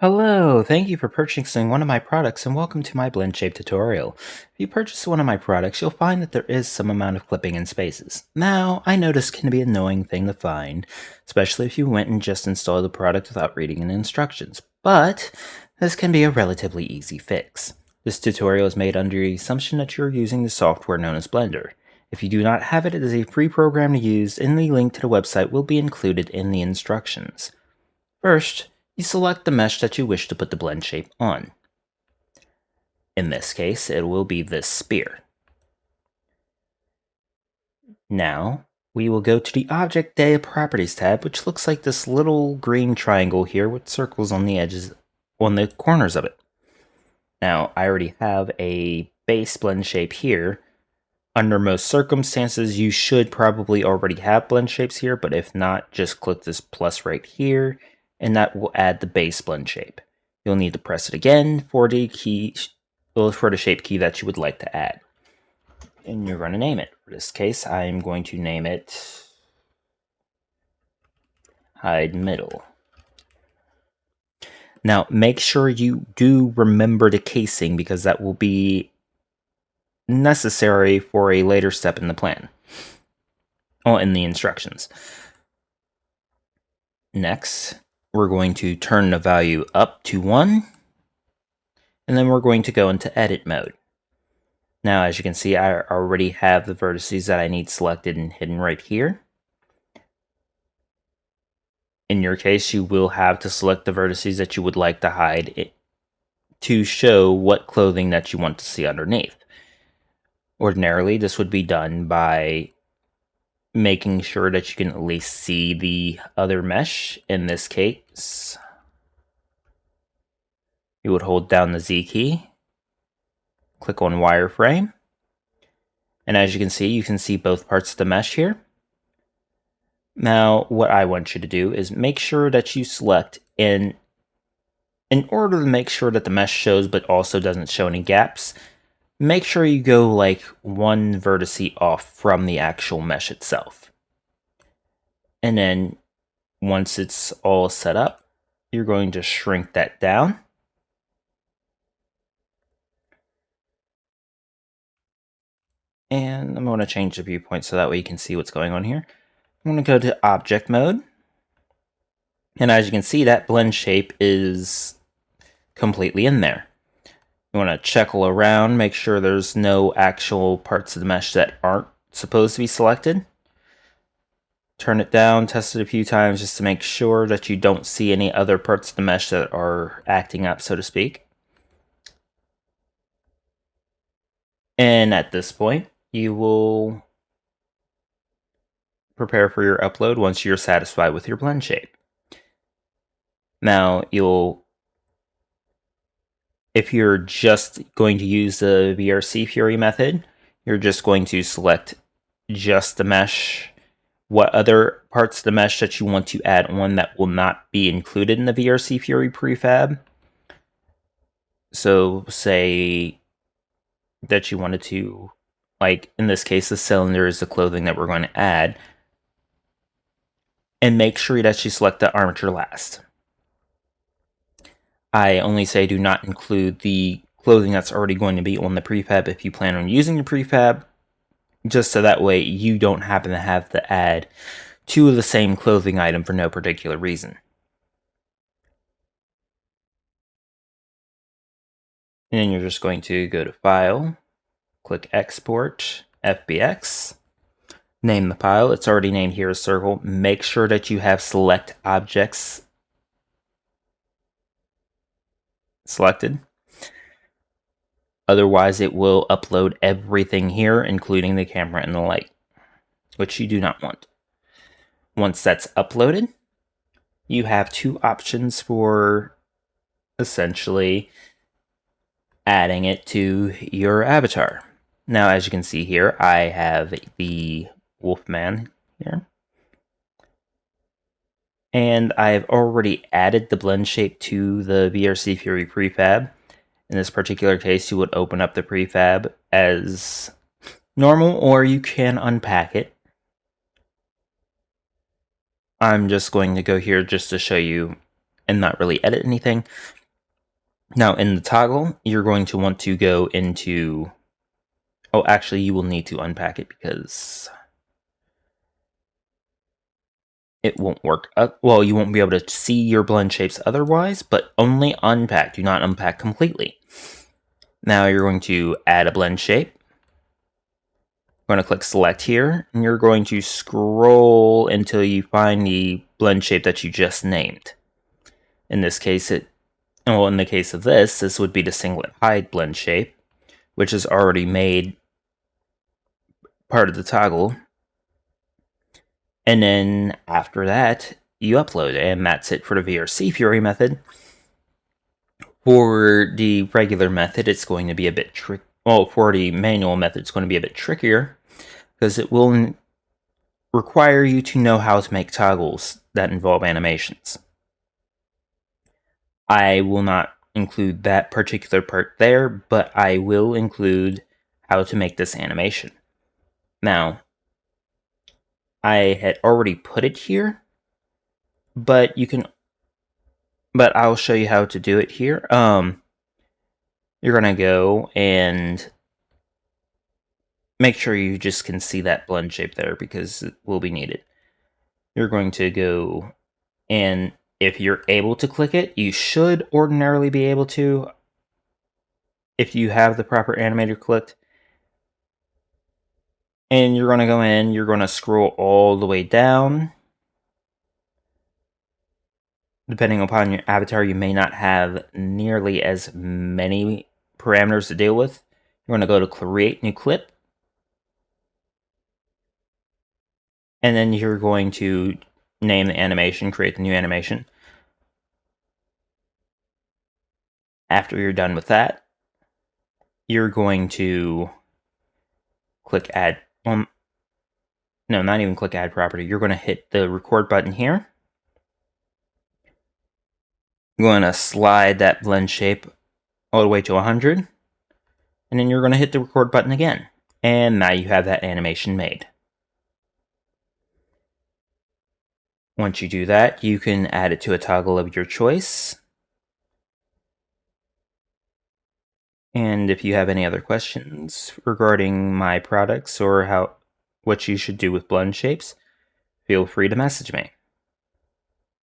Hello, thank you for purchasing one of my products and welcome to my Blendshape tutorial. If you purchase one of my products, you'll find that there is some amount of clipping in spaces. Now, I know this can be an annoying thing to find, especially if you went and just installed the product without reading the instructions, but this can be a relatively easy fix. This tutorial is made under the assumption that you're using the software known as Blender. If you do not have it, it is a free program to use and the link to the website will be included in the instructions. First, you select the mesh that you wish to put the blend shape on. In this case, it will be this spear. Now, we will go to the Object Data Properties tab, which looks like this little green triangle here with circles on the edges, on the corners of it. Now, I already have a base blend shape here. Under most circumstances, you should probably already have blend shapes here, but if not, just click this plus right here, and that will add the base blend shape. You'll need to press it again for the shape key that you would like to add. And you're going to name it. For this case, I'm going to name it Hide Middle. Now, make sure you do remember the casing because that will be necessary for a later step in the plan. Or in the instructions. Next, we're going to turn the value up to 1, and then we're going to go into edit mode. Now, as you can see, I already have the vertices that I need selected and hidden right here. In your case, you will have to select the vertices that you would like to hide to show what clothing that you want to see underneath. Ordinarily, this would be done by making sure that you can at least see the other mesh. In this case, you would hold down the Z key, click on wireframe, and as you can see both parts of the mesh here. Now, what I want you to do is make sure that you select in order to make sure that the mesh shows but also doesn't show any gaps, make sure you go like one vertex off from the actual mesh itself. And then once it's all set up, you're going to shrink that down. And I'm going to change the viewpoint so that way you can see what's going on here. I'm going to go to object mode. And as you can see, that blend shape is completely in there. You want to check all around, make sure there's no actual parts of the mesh that aren't supposed to be selected. Turn it down, test it a few times just to make sure that you don't see any other parts of the mesh that are acting up, so to speak. And at this point, you will prepare for your upload once you're satisfied with your blend shape. Now, if you're just going to use the VRC Fury method, you're just going to select just the mesh, what other parts of the mesh that you want to add on that will not be included in the VRC Fury prefab. So say that you wanted to, like in this case, the cylinder is the clothing that we're going to add. And make sure that you select the armature last. I only say do not include the clothing that's already going to be on the prefab if you plan on using the prefab, just so that way you don't happen to have to add two of the same clothing item for no particular reason. And then you're just going to go to File, click Export, FBX, name the file. It's already named here as Circle. Make sure that you have Select Objects selected. Otherwise, it will upload everything here, including the camera and the light, which you do not want. Once that's uploaded, you have two options for essentially adding it to your avatar. Now, as you can see here, I have the Wolfman here. And I've already added the blend shape to the VRC Fury prefab. In this particular case, you would open up the prefab as normal, or you can unpack it. I'm just going to go here just to show you and not really edit anything. Now in the toggle, you're going to want to go into... Oh, actually, you will need to unpack it because it won't work. Well, you won't be able to see your blend shapes otherwise, but only unpack. Do not unpack completely. Now you're going to add a blend shape. You're going to click select here, and you're going to scroll until you find the blend shape that you just named. In this case, in the case of this would be the singlet hide blend shape, which is already made part of the toggle. And then after that, you upload it, and that's it for the VRC Fury method. For the regular method, it's going to be a bit for the manual method, it's going to be a bit trickier because it will require you to know how to make toggles that involve animations. I will not include that particular part there, but I will include how to make this animation. Now, I had already put it here, but I'll show you how to do it here. You're gonna go and make sure you just can see that blend shape there because it will be needed. You're going to go, and if you're able to click it, you should ordinarily be able to if you have the proper animator clicked. And you're going to go in, you're going to scroll all the way down. Depending upon your avatar, you may not have nearly as many parameters to deal with. You're going to go to create new clip. And then you're going to name the animation, create the new animation. After you're done with that, you're going to click add. No, not even click add property. You're going to hit the record button here. You're going to slide that blend shape all the way to 100. And then you're going to hit the record button again. And now you have that animation made. Once you do that, you can add it to a toggle of your choice. And if you have any other questions regarding my products or what you should do with blend shapes, feel free to message me.